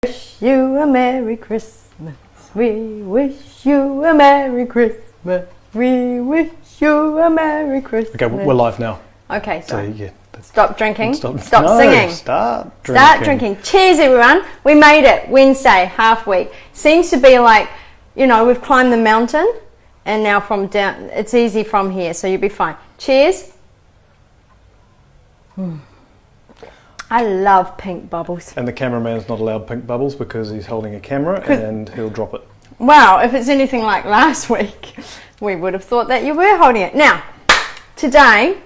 Wish you a Merry Christmas. We wish you a Merry Christmas. We wish you a Merry Christmas. Okay, we're live now. Okay, so yeah, stop drinking. Stop Singing. Start drinking. Cheers, everyone. We made it. Wednesday, half week. Seems to be like, you know, we've climbed the mountain, and now from down, it's easy from here, so you'll be fine. Cheers. I love pink bubbles. And the cameraman's not allowed pink bubbles because he's holding a camera and he'll drop it. Wow, if it's anything like last week, we would have thought that you were holding it. Now, today,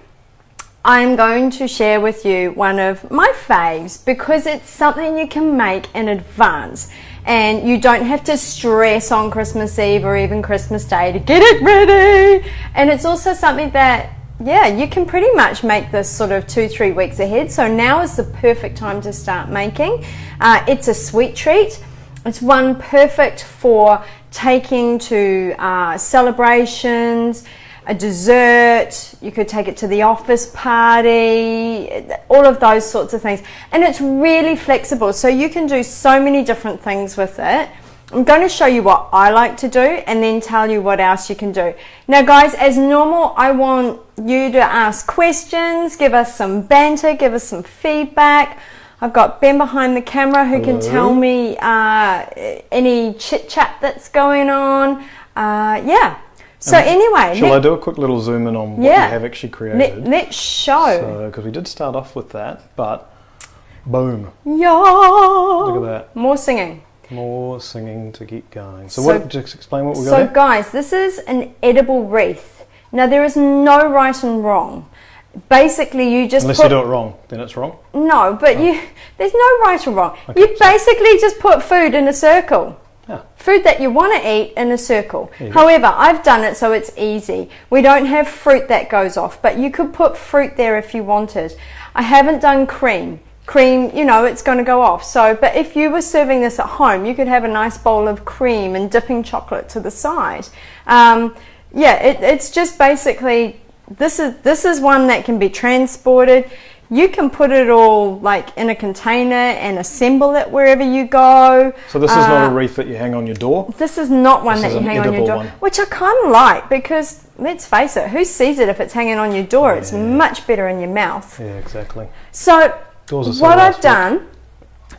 I'm going to share with you one of my faves because it's something you can make in advance and you don't have to stress on Christmas Eve or even Christmas Day to get it ready. And it's also something that, yeah, you can pretty much make this sort of 2-3 weeks ahead. So now is the perfect time to start making. It's a sweet treat. It's one perfect for taking to celebrations, a dessert. You could take it to the office party, all of those sorts of things. And it's really flexible, so you can do so many different things with it. I'm going to show you what I like to do and then tell you what else you can do. Now guys, as normal, I want you to ask questions, give us some banter, give us some feedback. I've got Ben behind the camera who can tell me any chit chat that's going on. Yeah. So anyway. Shall I do a quick little zoom in on what you have actually created? Let's show. So, because we did start off with that, but boom. Yeah. Look at that. More singing. More singing to keep going. So just explain what we got So here. guys, this is an edible wreath. Now there is no right and wrong. Basically you just Unless you do it wrong, then it's wrong? No, but there's no right or wrong. Okay, you basically just put food in a circle. Yeah. Food that you want to eat in a circle. However, I've done it so it's easy. We don't have fruit that goes off, but you could put fruit there if you wanted. I haven't done cream. Cream, you know, it's going to go off. So, but if you were serving this at home, you could have a nice bowl of cream and dipping chocolate to the side. Yeah, it's just basically, this is one that can be transported. You can put it all like in a container and assemble it wherever you go. So this is not a wreath that you hang on your door? This is not one that you hang on your door, which I kind of like because, let's face it, who sees it if it's hanging on your door? It's much better in your mouth. Yeah, exactly. So what I've done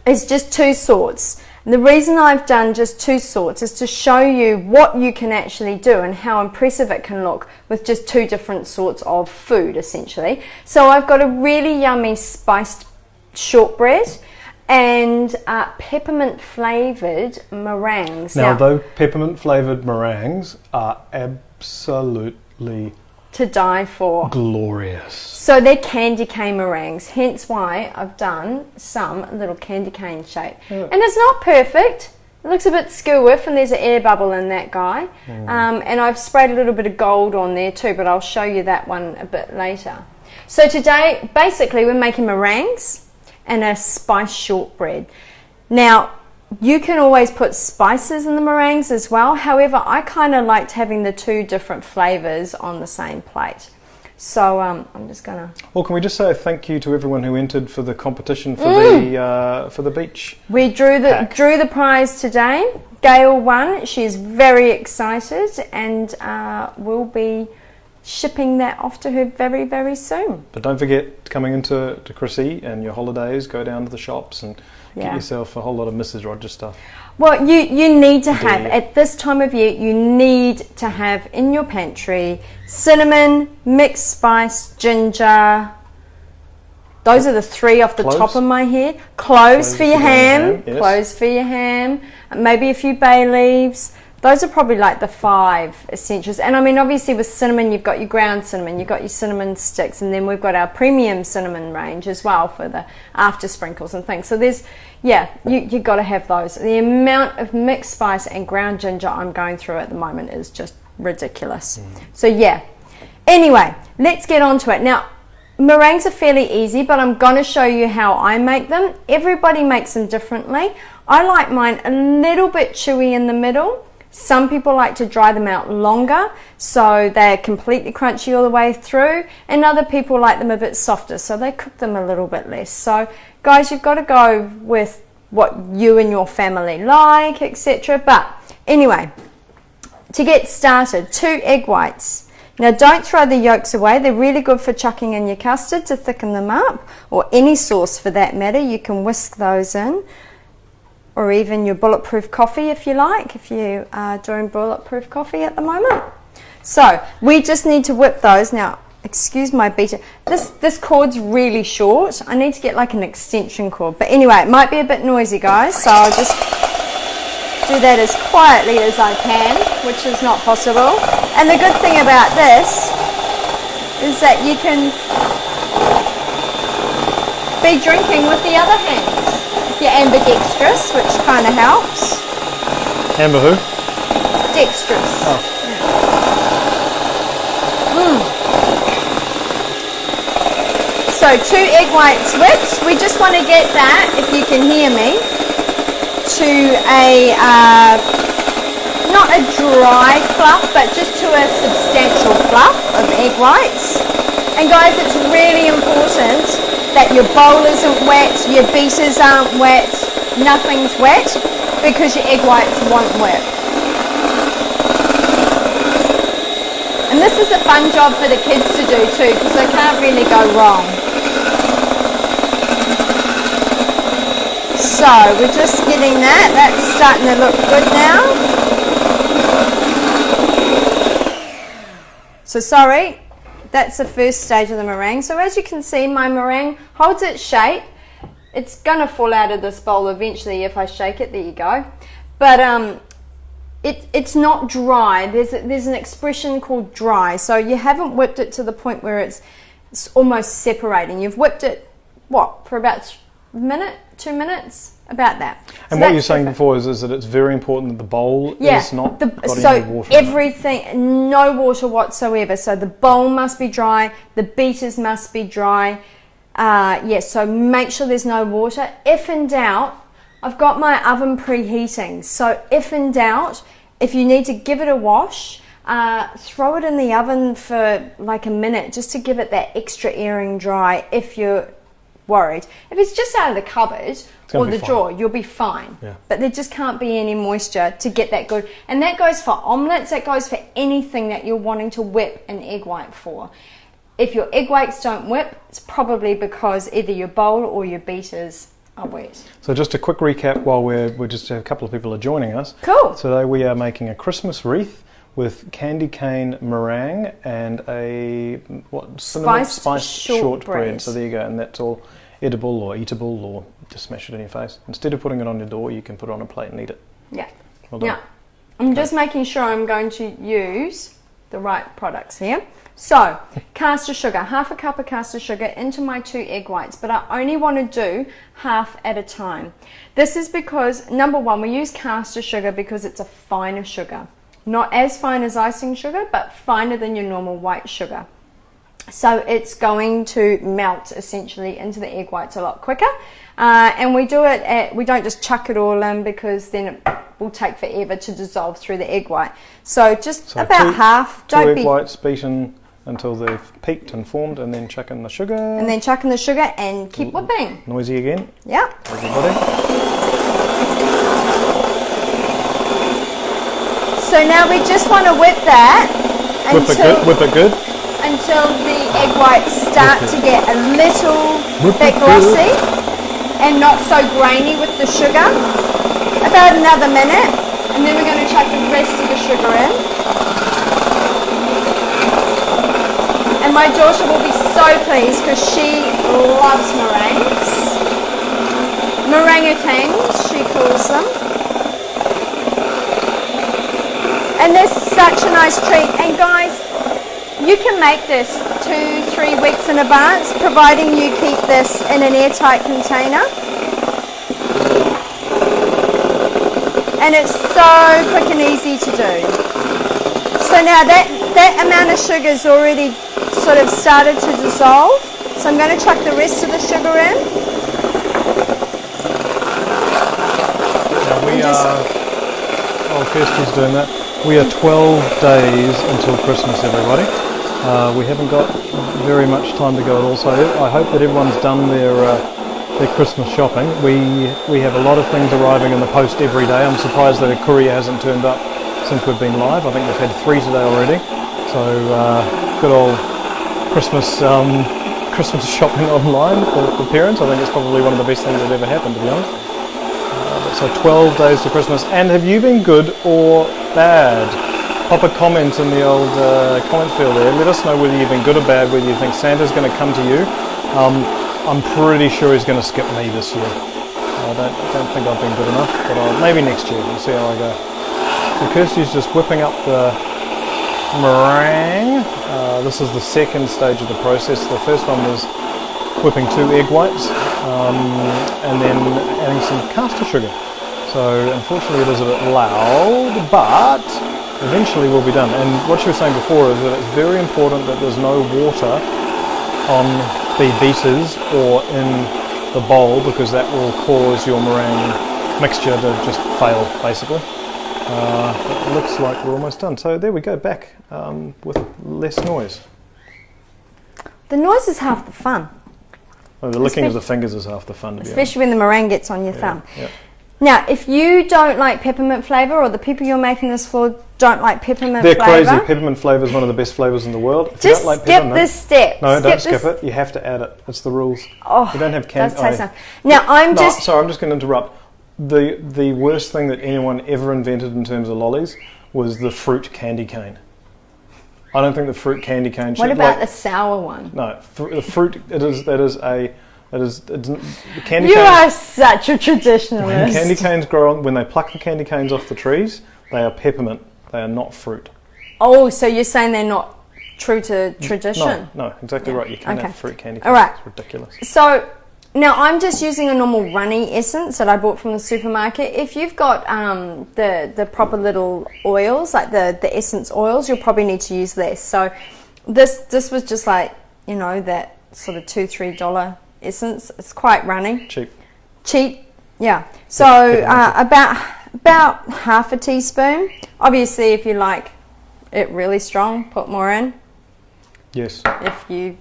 is just two sorts. And the reason I've done just two sorts is to show you what you can actually do and how impressive it can look with just two different sorts of food, essentially. So I've got a really yummy spiced shortbread and peppermint flavoured meringues. Now, though peppermint flavoured meringues are absolutely to die for. Glorious. So they're candy cane meringues, hence why I've done some little candy cane shape. And it's not perfect. It looks a bit skew-whiff and there's an air bubble in that guy. And I've sprayed a little bit of gold on there too, but I'll show you that one a bit later. So today, basically, we're making meringues and a spiced shortbread. Now, you can always put spices in the meringues as well. However, I kind of liked having the two different flavors on the same plate. So I'm just gonna. Well, can we just say thank you to everyone who entered for the competition for the beach? We drew the prize today. Gail won. She's very excited, and we'll be shipping that off to her very, very soon. But don't forget, coming into Chrissy and your holidays, go down to the shops and get yourself a whole lot of Mrs. Rogers stuff. Well, you need to have, at this time of year, you need to have in your pantry cinnamon, mixed spice, ginger. Those are the three off the top of my head. Cloves for your ham. Yes. Cloves for your ham. Maybe a few bay leaves. Those are probably like the 5 essentials. And I mean, obviously with cinnamon, you've got your ground cinnamon, you've got your cinnamon sticks, and then we've got our premium cinnamon range as well for the after sprinkles and things. So there's, you've got to have those. The amount of mixed spice and ground ginger I'm going through at the moment is just ridiculous. So anyway, let's get on to it. Now, meringues are fairly easy, but I'm going to show you how I make them. Everybody makes them differently. I like mine a little bit chewy in the middle. Some people like to dry them out longer, so they're completely crunchy all the way through, and other people like them a bit softer, so they cook them a little bit less. So guys, you've got to go with what you and your family like, etc. But anyway, to get started, 2 egg whites. Now don't throw the yolks away. They're really good for chucking in your custard to thicken them up, or any sauce for that matter. You can whisk those in, or even your bulletproof coffee if you like, if you are doing bulletproof coffee at the moment. So we just need to whip those. Now, excuse my beater. This cord's really short. I need to get like an extension cord. But anyway, it might be a bit noisy, guys, so I'll just do that as quietly as I can, which is not possible. And the good thing about this is that you can be drinking with the other hand. If you're ambidextrous, which kind of helps. Amber who? Dextrous. Oh. So 2 egg whites whipped. We just want to get that, if you can hear me, to a, not a dry fluff, but just to a substantial fluff of egg whites. And guys, it's really important that your bowl isn't wet, your beaters aren't wet, nothing's wet, because your egg whites won't whip. And this is a fun job for the kids to do too, because they can't really go wrong. So we're just getting that. That's starting to look good now. So sorry, that's the first stage of the meringue. So as you can see, my meringue holds its shape. It's gonna fall out of this bowl eventually if I shake it. There you go. But it's not dry. There's an expression called dry. So you haven't whipped it to the point where it's almost separating. You've whipped it, what, for about a minute, 2 minutes, about that. And so what you're saying before is that it's very important that the bowl is not got any water. So everything, no water whatsoever. So the bowl must be dry, the beaters must be dry. So make sure there's no water. If in doubt, I've got my oven preheating. So if in doubt, if you need to give it a wash, throw it in the oven for like a minute just to give it that extra airing dry if you're worried. If it's just out of the cupboard or the drawer, you'll be fine. Yeah. But there just can't be any moisture to get that good. And that goes for omelettes, that goes for anything that you're wanting to whip an egg white for. If your egg whites don't whip, it's probably because either your bowl or your beaters are wet. So just a quick recap while we're just a couple of people are joining us. Cool. Today we are making a Christmas wreath with candy cane meringue and a spiced shortbread. So there you go, and that's all edible or eatable, or just smash it in your face. Instead of putting it on your door, you can put it on a plate and eat it. Yeah. Well done. Now, I'm just making sure I'm going to use the right products here. So, caster sugar, half a cup of caster sugar into my 2 egg whites, but I only want to do half at a time. This is because, number one, we use caster sugar because it's a finer sugar. Not as fine as icing sugar, but finer than your normal white sugar. So it's going to melt essentially into the egg whites a lot quicker. And we do it we don't just chuck it all in, because then it will take forever to dissolve through the egg white. So just about half. Two egg whites beaten until they've peaked and formed, and then chuck in the sugar. And then chuck in the sugar and keep whipping. Noisy again. Yeah. Everybody. So now we just want to whip that Whip it good. Until the egg whites start to get a little bit glossy and not so grainy with the sugar. About another minute, and then we're going to chuck the rest of the sugar in. And my daughter will be so pleased because she loves meringues. Meringues, she calls them. And this is such a nice treat. And guys, you can make this 2-3 weeks in advance, providing you keep this in an airtight container. And it's so quick and easy to do. So now that amount of sugar is already sort of started to dissolve. So I'm going to chuck the rest of the sugar in. Now we are, while Kirsty's doing that, we are 12 days until Christmas, everybody. We haven't got very much time to go at all, so I hope that everyone's done their their Christmas shopping. We have a lot of things arriving in the post every day. I'm surprised that a courier hasn't turned up since we've been live. I think they've had 3 today already. So good old Christmas shopping online for parents. I think it's probably one of the best things that ever happened, to be honest. So 12 days to Christmas. And have you been good or bad? Pop a comment in the old comment field there. Let us know whether you've been good or bad, whether you think Santa's going to come to you. I'm pretty sure he's going to skip me this year. I don't think I've been good enough, but maybe next year. We'll see how I go. So Kirsty's just whipping up the meringue. This is the second stage of the process. The first one was whipping 2 egg whites and then adding some caster sugar. So unfortunately it is a bit loud, but eventually we'll be done. And what she was saying before is that it's very important that there's no water on the beaters or in the bowl, because that will cause your meringue mixture to just fail, basically. It looks like we're almost done. So there we go, back with less noise. The noise is half the fun. Well, the licking of the fingers is half the fun, to be honest. Especially when the meringue gets on your thumb. Yeah. Now, if you don't like peppermint flavour, or the people you're making this for don't like peppermint flavour... They're crazy. Peppermint flavour is one of the best flavours in the world. If just you don't like skip this step. No, don't skip it. You have to add it. It's the rules. Oh, you don't have candy. Now, I'm just... Sorry, I'm just going to interrupt. The worst thing that anyone ever invented in terms of lollies was the fruit candy cane. I don't think the fruit candy cane should... What about the sour one? No, the fruit, candy you cane, are such a traditionalist. When candy canes grow on, when they pluck the candy canes off the trees, they are peppermint. They are not fruit. Oh, so you're saying they're not true to tradition? No, exactly right. You can't have fruit candy canes. All right. It's ridiculous. So now I'm just using a normal runny essence that I bought from the supermarket. If you've got the proper little oils, like the essence oils, you'll probably need to use less. So this was just like, you know, that sort of $2-3 essence. It's quite runny. Cheap, yeah. So about half a teaspoon. Obviously, if you like it really strong, put more in. Yes. If you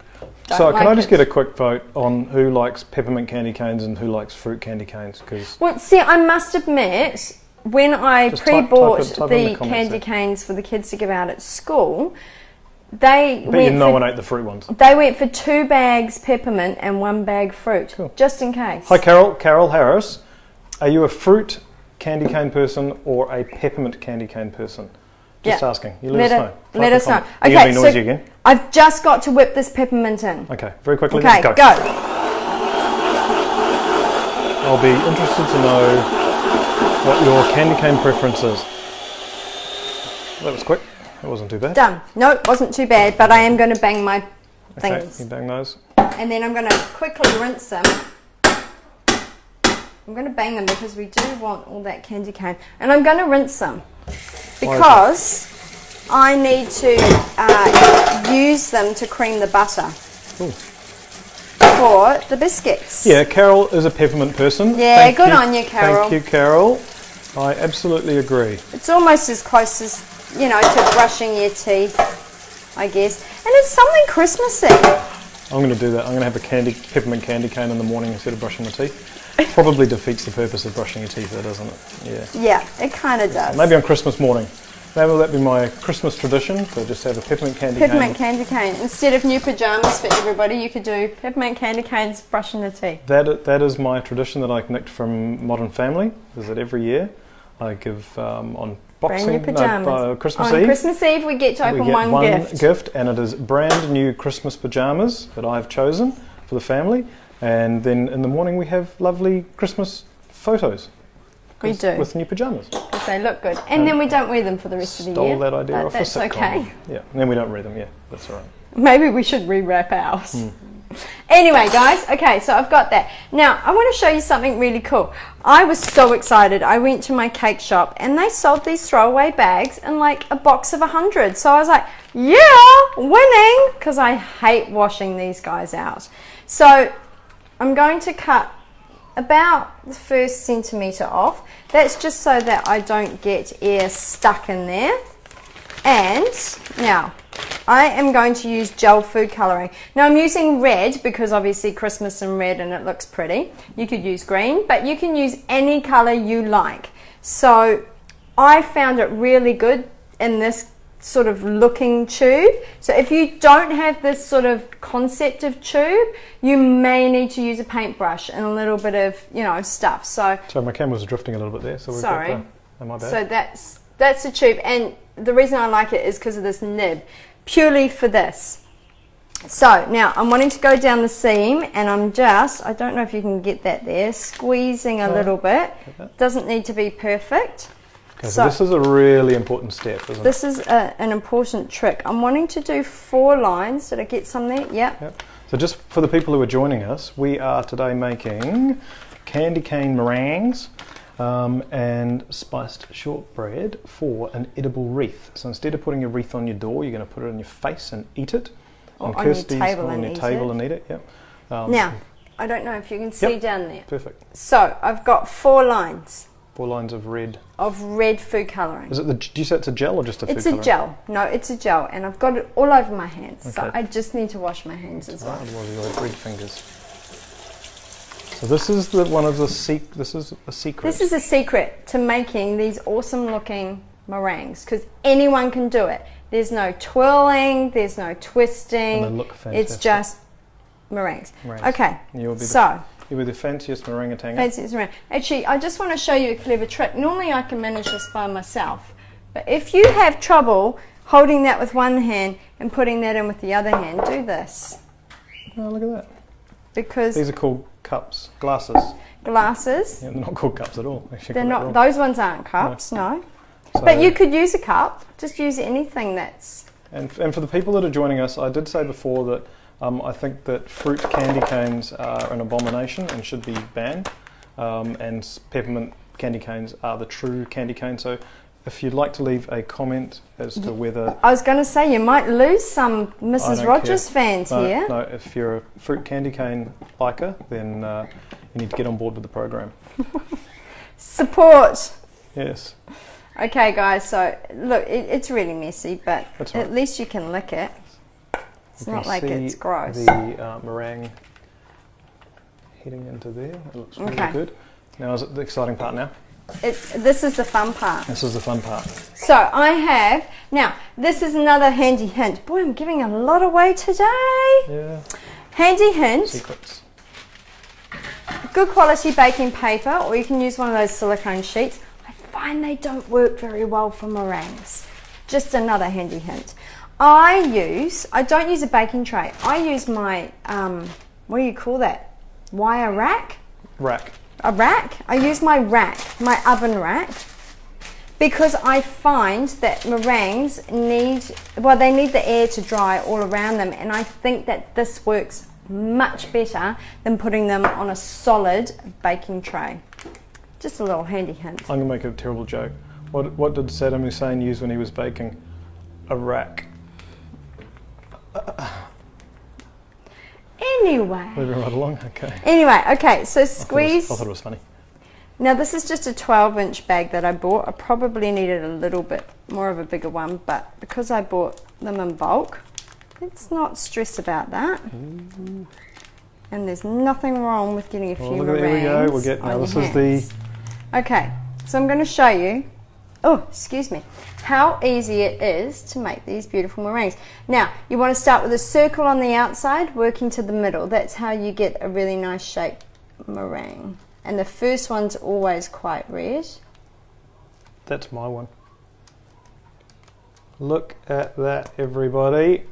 don't So like can I just get a quick vote on who likes peppermint candy canes and who likes fruit candy canes? Well, see, I must admit, when I pre-bought the candy canes for the kids to give out at school, no one ate the fruit ones. They went for 2 bags peppermint and 1 bag fruit, just in case. Hi, Carol. Carol Harris. Are you a fruit candy cane person or a peppermint candy cane person? Just asking. You let us know. Let us know. Okay, you'll be noisy again. I've just got to whip this peppermint in. Okay, very quickly. Okay, go. I'll be interested to know what your candy cane preference is. That was quick. That wasn't too bad. Done. No, it wasn't too bad, but I am going to bang my things. Okay, you bang those. And then I'm going to quickly rinse them. I'm going to bang them because we do want all that candy cane. And I'm going to rinse them because I need to use them to cream the butter for the biscuits. Yeah, Carol is a peppermint person. Yeah, good on you, Carol. Thank you, Carol. I absolutely agree. It's almost as close as, you know, to brushing your teeth, I guess. And it's something Christmassy. I'm going to do that. I'm going to have a peppermint candy cane in the morning instead of brushing my teeth. Probably defeats the purpose of brushing your teeth, doesn't it? Yeah. Yeah, it kind of does. Maybe on Christmas morning. Maybe that be my Christmas tradition, to just have a peppermint candy cane. Peppermint candy cane. Instead of new pyjamas for everybody, you could do peppermint candy canes brushing the teeth. That is my tradition that I nicked from Modern Family. Is that every year I give on Boxing, Christmas Eve. On Christmas Eve we get to open one gift, and it is brand new Christmas pyjamas that I've chosen for the family. And then in the morning we have lovely Christmas photos. We do. With new pyjamas. Because they look good. And then we don't wear them for the rest of the year. Stole that idea off a sitcom. That's okay. Yeah, and then we don't wear them, that's all right. Maybe we should rewrap ours. Anyway, guys, okay, so I've got that. Now, I want to show you something really cool. I was so excited. I went to my cake shop and they sold these throwaway bags in like a box of 100. So I was like, yeah, winning, because I hate washing these guys out. So I'm going to cut about the first centimetre off. That's just so that I don't get air stuck in there. And now I am going to use gel food colouring. Now I'm using red because obviously Christmas and red and it looks pretty. You could use green, but you can use any colour you like. So I found it really good in this sort of looking tube. So if you don't have this sort of concept of tube, you may need to use a paintbrush and a little bit of, you know, stuff. So my camera was drifting a little bit there. So we've sorry. got am I bad? So that's the tube, and the reason I like it is because of this nib, purely for this. So now I'm wanting to go down the seam, and I'm just, I don't know if you can get that there, squeezing a little bit. Doesn't need to be perfect. Okay, so this is a really important step, isn't it? This is an important trick. I'm wanting to do 4 lines. Did I get some there? Yep. So just for the people who are joining us, we are today making candy cane meringues and spiced shortbread for an edible wreath. So instead of putting your wreath on your door, you're going to put it on your face and eat it. Or on your table and eat it. Yep. Now, I don't know if you can see down there. Perfect. So I've got 4 lines. 4 lines of red. Of red food colouring. Is it do you say it's a gel or just a food colouring? It's a gel. No, it's a gel, and I've got it all over my hands. Okay. So I just need to wash my hands as well. Otherwise you've got red fingers. So this is one of the this is a secret. This is a secret to making these awesome looking meringues, because anyone can do it. There's no twirling, there's no twisting. And they look fantastic. It's just meringues. Okay. You'll be the fanciest meringue-tanger. Fanciest meringue. Actually, I just want to show you a clever trick. Normally I can manage this by myself, but if you have trouble holding that with one hand and putting that in with the other hand, do this. Oh, look at that. Because these are called cups, glasses. Glasses. Yeah, they're not called cups at all. Actually, they're not. Those ones aren't cups, no. So, but you could use a cup. Just use anything that's. And for the people that are joining us, I did say before that I think that fruit candy canes are an abomination and should be banned. And peppermint candy canes are the true candy cane. So if you'd like to leave a comment as to whether... I was going to say, you might lose some Mrs. Rogers fans here. No, if you're a fruit candy cane liker, then you need to get on board with the program. Support! Yes. Okay guys, so look, it's really messy, but at least you can lick it. It's not like it's gross. The meringue heading into there. It looks really good. Now, is it the exciting part now? This is the fun part. This is the fun part. So I have, now this is another handy hint. Boy, I'm giving a lot away today. Yeah. Handy hint. Secrets. Good quality baking paper, or you can use one of those silicone sheets. I find they don't work very well for meringues. Just another handy hint. I don't use a baking tray. I use my, what do you call that? Wire rack? Rack. A rack? I use my rack, my oven rack, because I find that meringues need the air to dry all around them, and I think that this works much better than putting them on a solid baking tray. Just a little handy hint. I'm going to make a terrible joke. What did Saddam Hussein use when he was baking? A rack. Anyway. Moving right along, okay. Anyway, okay, so squeeze. I thought it was funny. Now this is just a 12-inch bag that I bought. I probably needed a little bit more of a bigger one, but because I bought them in bulk, let's not stress about that. Ooh. And there's nothing wrong with getting a few meringues. Here we go. We'll get now. This is the. Okay, so I'm going to show you. Oh, excuse me. How easy it is to make these beautiful meringues. Now, you want to start with a circle on the outside, working to the middle. That's how you get a really nice shaped meringue. And the first one's always quite red. That's my one. Look at that, everybody.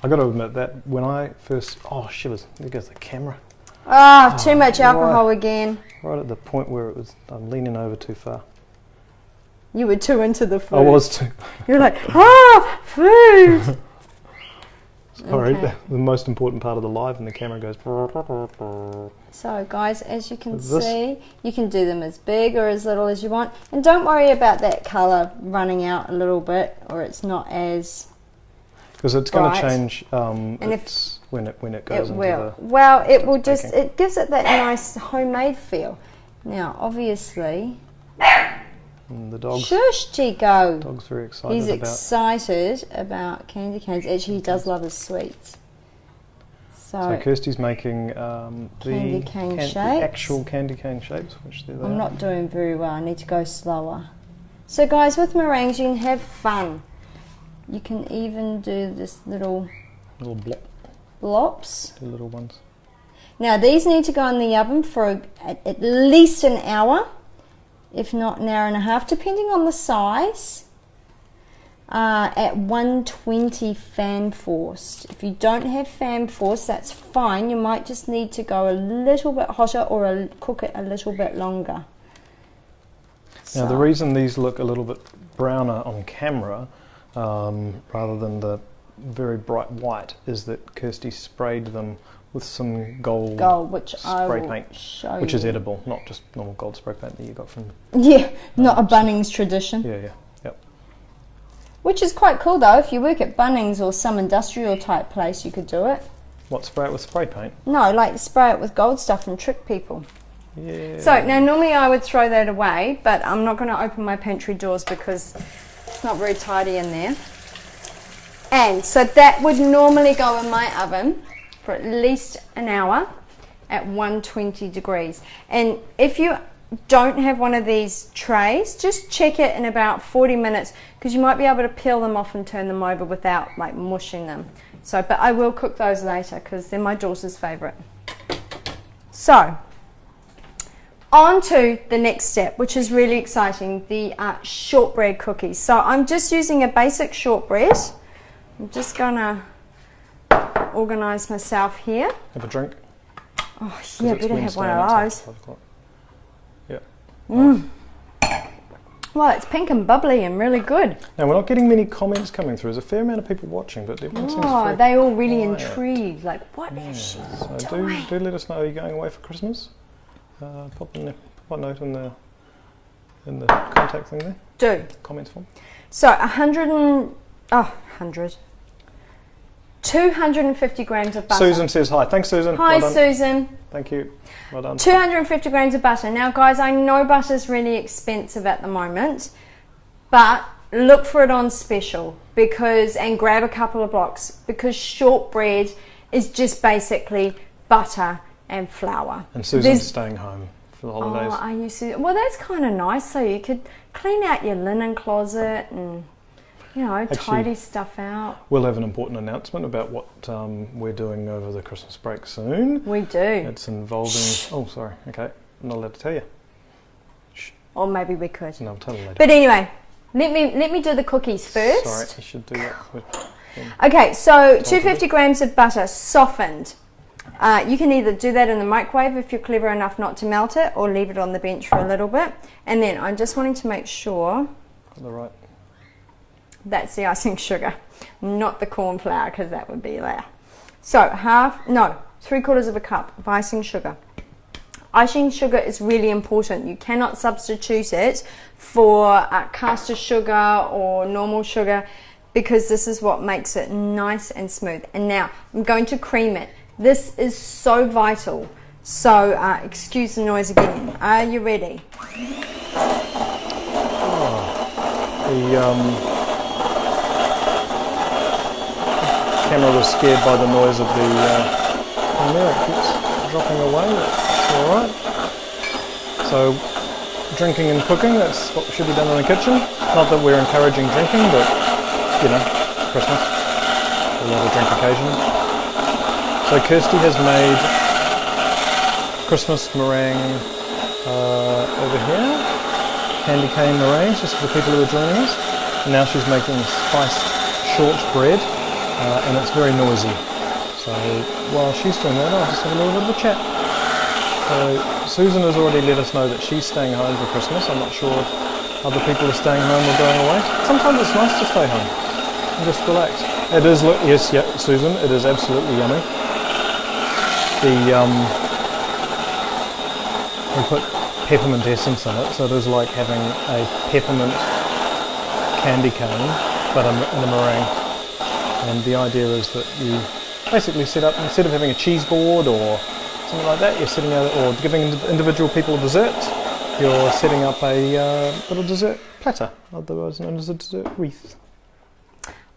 I got to admit that when I first... Oh, shivers. There goes the camera. Oh, too much alcohol again. Right at the point where it was... I'm leaning over too far. You were too into the food. I was too. You're like, food! Sorry, the most important part of the live, and the camera goes... So guys, as you can see, you can do them as big or as little as you want. And don't worry about that colour running out a little bit, or it's not as... Because it's going to change when it goes into the... Well, it will just... It gives it that nice homemade feel. Now, obviously... And the dog's, Shush, Chico. Dog's very excited. He's excited about candy canes. Actually, he does love his sweets. So Kirsty's making shapes. the actual candy cane shapes, which there they I'm are. not doing very well. I need to go slower. So guys, with meringues, you can have fun. You can even do this little blops. The little ones. Now these need to go in the oven for at least an hour, if not an hour and a half, depending on the size. At 120 fan force. If you don't have fan force, that's fine. You might just need to go a little bit hotter or cook it a little bit longer. Now the reason these look a little bit browner on camera rather than the very bright white is that Kirsty sprayed them with some gold which spray paint, which is you. edible, not just normal gold spray paint that you got from... Yeah, not a Bunnings tradition. Yeah, yep. Which is quite cool though. If you work at Bunnings or some industrial type place, you could do it. What, spray it with spray paint? No, like spray it with gold stuff and trick people. Yeah. So now normally I would throw that away, but I'm not going to open my pantry doors because it's not very tidy in there. And so that would normally go in my oven for at least an hour at 120 degrees. And if you don't have one of these trays, just check it in about 40 minutes because you might be able to peel them off and turn them over without like mushing them. So, but I will cook those later because they're my daughter's favorite. So on to the next step, which is really exciting, the shortbread cookies. So I'm just using a basic shortbread. I'm just gonna organize myself here. Have a drink. Oh yeah, better have one of those. Yeah. Well, it's pink and bubbly and really good. Now we're not getting many comments coming through. There's a fair amount of people watching, but everyone seems very they all really quiet. intrigued. Like, what is she doing? Do let us know. Are you going away for Christmas? Pop a note in the contact thing there. Do. Comments form. So 250 grams of butter. Susan says hi. Thanks, Susan. Hi, well Susan. Thank you. Well done. 250 grams of butter. Now, guys, I know butter's really expensive at the moment, but look for it on special and grab a couple of blocks because shortbread is just basically butter and flour. And Susan's staying home for the holidays. Oh, are you Susan? Well, that's kind of nice. So you could clean out your linen closet and, tidy stuff out. We'll have an important announcement about what we're doing over the Christmas break soon. We do. It's involving... Oh, sorry. Okay. I'm not allowed to tell you. Shh. Or maybe we could. No, I'll tell you later. But anyway, let me do the cookies first. Sorry, you should do that. Okay, so 250 grams of butter softened. You can either do that in the microwave if you're clever enough not to melt it, or leave it on the bench for a little bit. And then I'm just wanting to make sure... Got the right... That's the icing sugar, not the cornflour, because that would be there. So 3/4 of a cup of icing sugar. Icing sugar is really important. You cannot substitute it for caster sugar or normal sugar because this is what makes it nice and smooth. And now I'm going to cream it. This is so vital. So excuse the noise again. Are you ready? The camera was scared by the noise of the... and there it keeps dropping away. That's alright. So, drinking and cooking, that's what should be done in the kitchen. Not that we're encouraging drinking, but, Christmas. We'll have a drink occasionally. So Kirsty has made Christmas meringue over here. Candy cane meringues, just for the people who are joining us. And now she's making spiced shortbread. And it's very noisy. So while she's doing that, I'll just have a little bit of a chat. So Susan has already let us know that she's staying home for Christmas. I'm not sure if other people are staying home or going away. Sometimes it's nice to stay home and just relax. It is, Susan, it is absolutely yummy. We put peppermint essence in it, so it is like having a peppermint candy cane, but in a meringue. And the idea is that you basically set up, instead of having a cheese board or something like that, you're sitting out or giving individual people desserts, you're setting up a little dessert platter, otherwise known as a dessert wreath.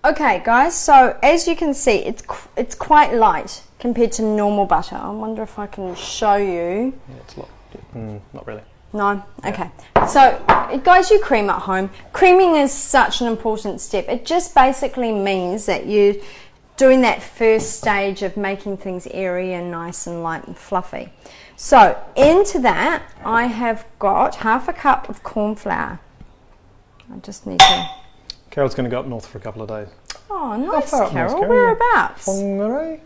Okay guys, so as you can see, it's quite light compared to normal butter. I wonder if I can show you. Yeah, it's a lot. Not really. No? Okay. So guys, you cream at home. Creaming is such an important step. It just basically means that you're doing that first stage of making things airy and nice and light and fluffy. So into that, I have got half a cup of corn flour. I just need to... Carol's going to go up north for a couple of days. Oh, nice, Carol. Whereabouts? Whangarei?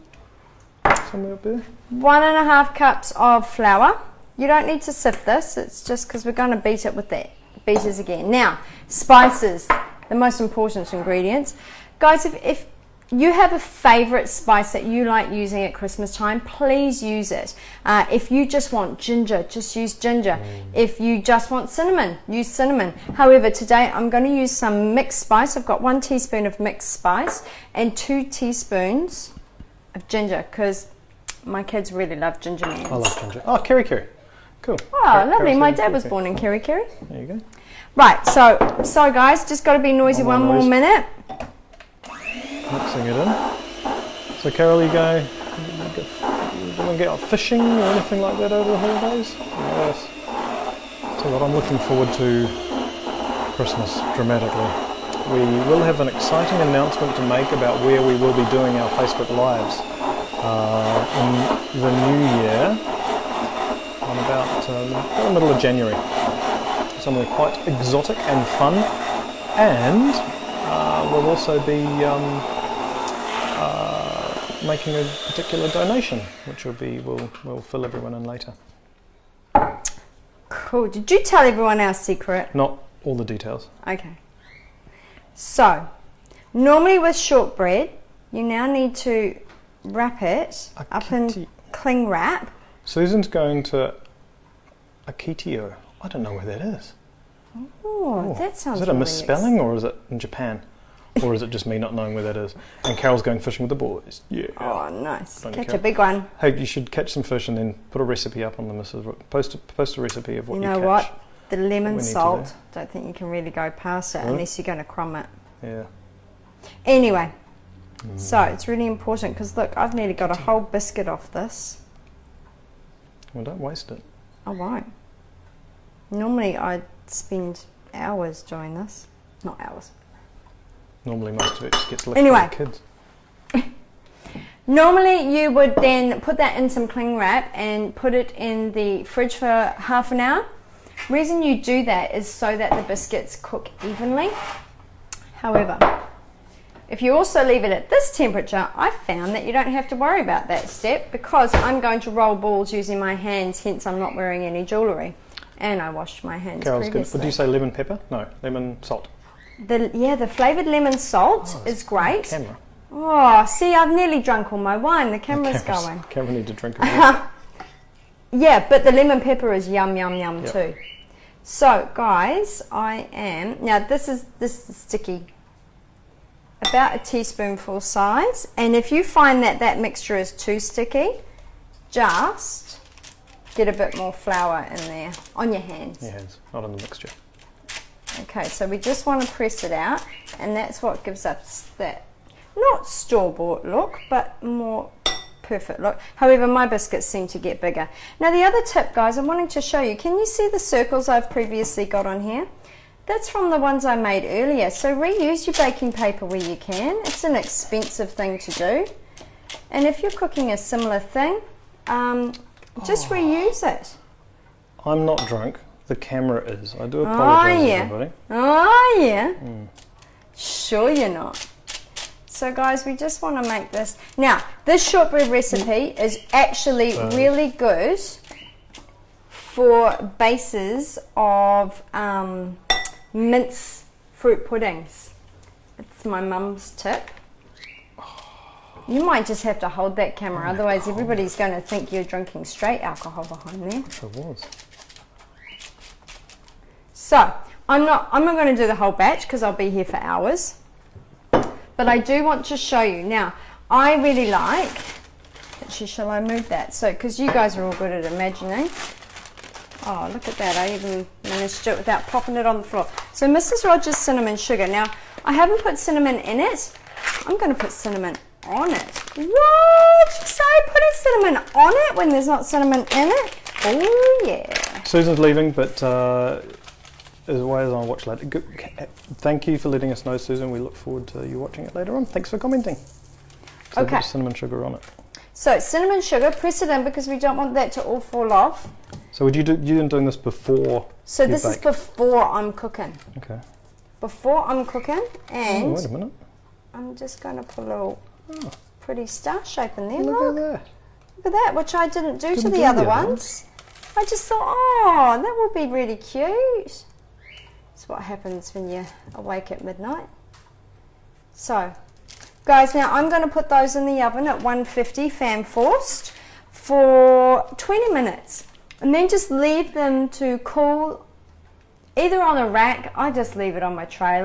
Somewhere up there. 1.5 cups of flour. You don't need to sift this. It's just because we're going to beat it with the beaters again. Now, spices, the most important ingredients. Guys, if you have a favorite spice that you like using at Christmas time, please use it. If you just want ginger, just use ginger. If you just want cinnamon, use cinnamon. However, today I'm going to use some mixed spice. I've got 1 teaspoon of mixed spice and 2 teaspoons of ginger, because my kids really love ginger man. I love ginger. Oh, Kerry. Cool. Oh, lovely. My dad was born in Kerry. There you go. Right, so guys, just got to be noisy one more minute. Mixing it in. So Carol, you going to get out fishing or anything like that over the holidays? Yes. So what I'm looking forward to Christmas dramatically. We will have an exciting announcement to make about where we will be doing our Facebook Lives in the new year, on about the middle of January. Somewhere quite exotic and fun, and we'll also be making a particular donation, which we'll fill everyone in later. Cool. Did you tell everyone our secret? Not all the details. Okay. So, normally with shortbread, you now need to wrap it up in cling wrap. Susan's going to Akitio. I don't know where that is. Oh, that sounds Is it a misspelling, or is it in Japan? Or is it just me not knowing where that is? And Carol's going fishing with the boys. Yeah. Oh, nice. Catch a big one. Hey, you should catch some fish and then put a recipe up on the Mrs. Post a recipe of what you catch. You know what? The lemon salt, don't think you can really go past it unless you're going to crumb it. Yeah. Anyway, so it's really important because look, I've nearly got a whole biscuit off this. Well, don't waste it. I won't. Normally I'd spend hours doing this. Not hours. Normally most of it just gets licked anyway, by the kids. Normally you would then put that in some cling wrap and put it in the fridge for half an hour. Reason you do that is so that the biscuits cook evenly. However, if you also leave it at this temperature, I found that you don't have to worry about that step because I'm going to roll balls using my hands, hence I'm not wearing any jewellery. And I washed my hands previously. Good. Would you say lemon pepper? No, lemon salt. The flavoured lemon salt is great. Camera. Oh, see, I've nearly drunk all my wine. The camera's going. Camera need to drink a bit. Yeah, but the lemon pepper is yum too. So, guys, now this is sticky. About a teaspoonful size, and if you find that mixture is too sticky, just get a bit more flour in there on your hands. Your hands, not on the mixture. Okay, so we just want to press it out, and that's what gives us that not store-bought look, but more perfect look. However, my biscuits seem to get bigger. Now the other tip, guys, I'm wanting to show you. Can you see the circles I've previously got on here? That's from the ones I made earlier. So reuse your baking paper where you can. It's an expensive thing to do. And if you're cooking a similar thing, just reuse it. I'm not drunk. The camera is. I do apologise, everybody. Oh, yeah. Sure you're not. So, guys, we just want to make this. Now, this shortbread recipe is actually really good for bases of mince fruit puddings. It's my mum's tip. You might just have to hold that camera, otherwise everybody's going to think you're drinking straight alcohol behind there. Which I was. So, I'm not going to do the whole batch because I'll be here for hours. But I do want to show you. Now, I really like, actually, shall I move that? So, because you guys are all good at imagining, Oh, look at that. I even managed to do it without popping it on the floor. So Mrs. Rogers cinnamon sugar. Now, I haven't put cinnamon in it. I'm going to put cinnamon on it. What? You say putting cinnamon on it when there's not cinnamon in it? Oh, yeah. Susan's leaving, but as well as I'll watch later. Thank you for letting us know, Susan. We look forward to you watching it later on. Thanks for commenting. So okay. Cinnamon sugar on it. So cinnamon sugar, press it in because we don't want that to all fall off. So would you doing this before? So this is before I'm cooking. Okay. Before I'm cooking, and wait a minute. I'm just going to put a little pretty star shape in there. Look at that. Look at that, which I didn't do to the other ones. I just thought, oh, that will be really cute. That's what happens when you're awake at midnight. So, guys, now I'm going to put those in the oven at 150 fan forced for 20 minutes. And then just leave them to cool either on a rack. I just leave it on my tray.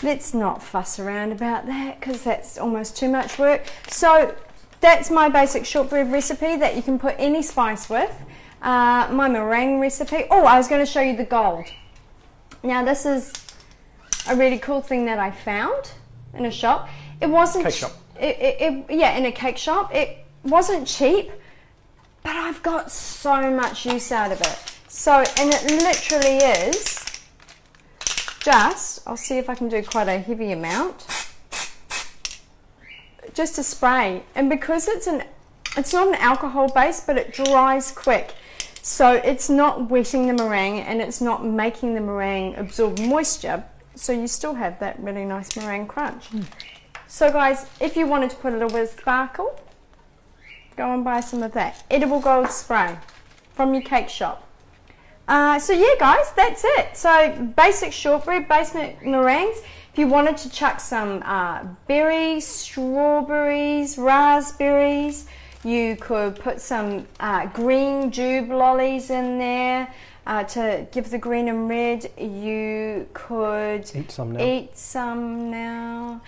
Let's not fuss around about that because that's almost too much work. So that's my basic shortbread recipe that you can put any spice with. My meringue recipe. Oh, I was going to show you the gold. Now this is a really cool thing that I found in a shop. It wasn't cake shop. Yeah, in a cake shop. It wasn't cheap, but I've got so much use out of it. So, and it literally is just, I'll see if I can do quite a heavy amount, just a spray. And because it's not an alcohol base, but it dries quick. So it's not wetting the meringue and it's not making the meringue absorb moisture. So you still have that really nice meringue crunch. So guys, if you wanted to put a little bit of sparkle, go and buy some of that. Edible gold spray from your cake shop. So yeah guys, that's it. So basic shortbread, basic meringues. If you wanted to chuck some berries, strawberries, raspberries, you could put some green jube lollies in there to give the green and red. You could eat some now.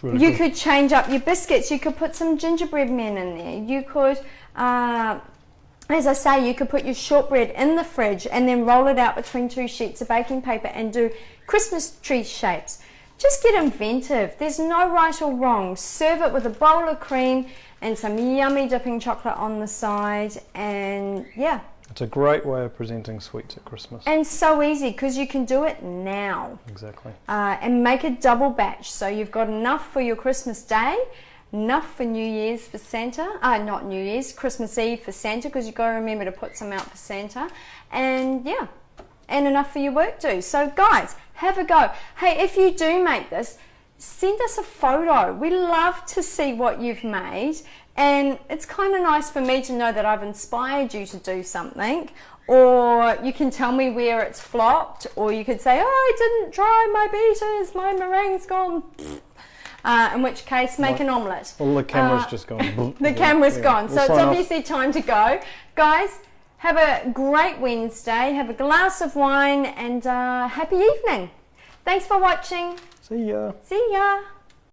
Really you could change up your biscuits. You could put some gingerbread men in there. You could, as I say, you could put your shortbread in the fridge and then roll it out between 2 sheets of baking paper and do Christmas tree shapes. Just get inventive. There's no right or wrong. Serve it with a bowl of cream and some yummy dipping chocolate on the side, and yeah. It's a great way of presenting sweets at Christmas. And so easy because you can do it now. Exactly. And make a double batch. So you've got enough for your Christmas Day, enough for New Year's for Santa. Not New Year's, Christmas Eve for Santa, because you've got to remember to put some out for Santa. And yeah, and enough for your work do. So guys, have a go. Hey, if you do make this, send us a photo. We love to see what you've made. And it's kind of nice for me to know that I've inspired you to do something, or you can tell me where it's flopped, or you could say, oh, I didn't try my beaters, my meringue's gone. In which case, make an omelette. Well, the camera's just gone. The camera's gone, so it's obviously time to go. Guys, have a great Wednesday, have a glass of wine, and happy evening. Thanks for watching. See ya. See ya.